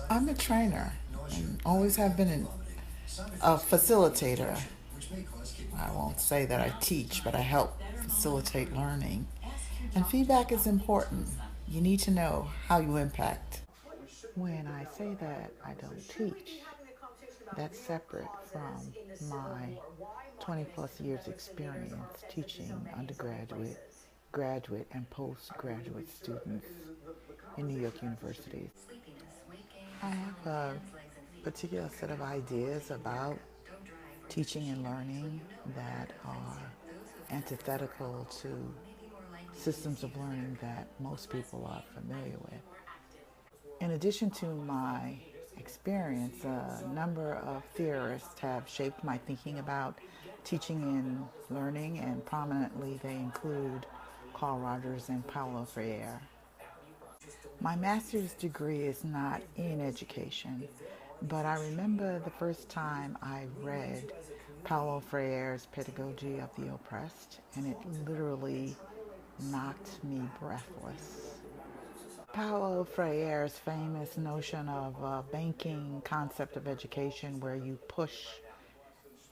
I'm a trainer and always have been a facilitator. I won't say that I teach, but I help facilitate learning. And feedback is important. You need to know how you impact. When I say that I don't teach, that's separate from my 20 plus years experience teaching undergraduate, graduate, and postgraduate students in New York universities. I have a particular set of ideas about teaching and learning that are antithetical to systems of learning that most people are familiar with. In addition to my experience, a number of theorists have shaped my thinking about teaching and learning, and prominently they include Carl.Rogers and Paulo.Friere. My master's degree is not in education, but I remember the first time I read Paulo.Friere's Pedagogy of the Oppressed, and it literally knocked me breathless. Paulo.Friere's famous notion of a banking concept of education where you push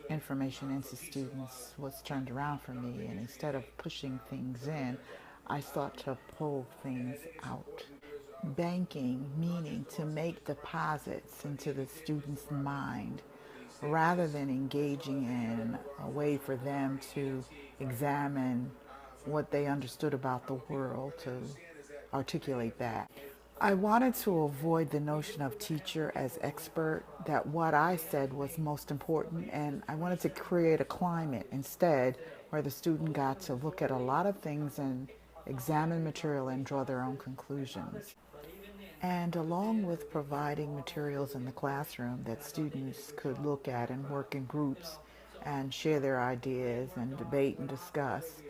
information into students was turned around for me, and instead of pushing things in, I sought to pull things out. Banking meaning to make deposits into the student's mind rather than engaging in a way for them to examine what they understood about the world, to articulate that. I wanted to avoid the notion of teacher as expert, that what I said was most important, and I wanted to create a climate instead where the student got to look at a lot of things and examine material and draw their own conclusions. And along with providing materials in the classroom that students could look at and work in groups and share their ideas and debate and discuss,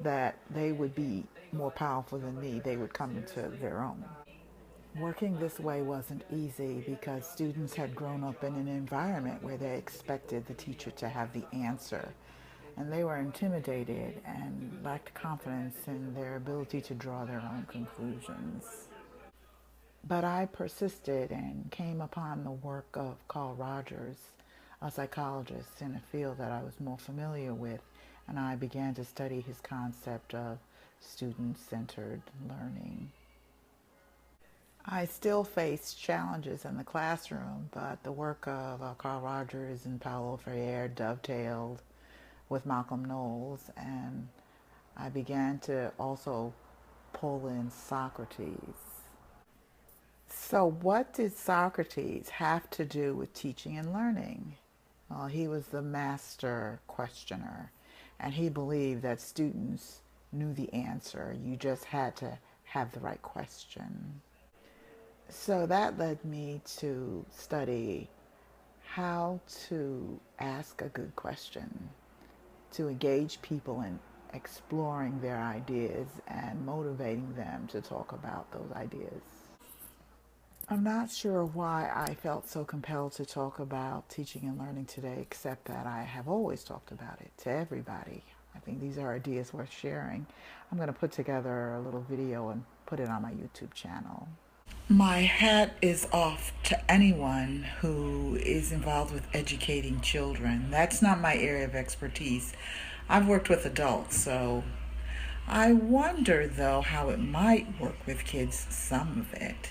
that they would be more powerful than me. They would come into their own. Working this way wasn't easy because students had grown up in an environment where they expected the teacher to have the answer. And they were intimidated and lacked confidence in their ability to draw their own conclusions. But I persisted and came upon the work of Carl.Rogers, a psychologist in a field that I was more familiar with, and I began to study his concept of student-centered learning. I still face challenges in the classroom, but the work of Carl.Rogers and Paulo.Friere dovetailed with Malcolm Knowles, and I began to also pull in Socrates. So what did Socrates have to do with teaching and learning? Well, he was the master questioner, and he believed that students knew the answer. You just had to have the right question. So that led me to study how to ask a good question, to engage people in exploring their ideas and motivating them to talk about those ideas. I'm not sure why I felt so compelled to talk about teaching and learning today, except that I have always talked about it to everybody. I think these are ideas worth sharing. I'm going to put together a little video and put it on my YouTube channel. My hat is off to anyone who is involved with educating children. That's not my area of expertise. I've worked with adults, so I wonder, though, how it might work with kids, some of it.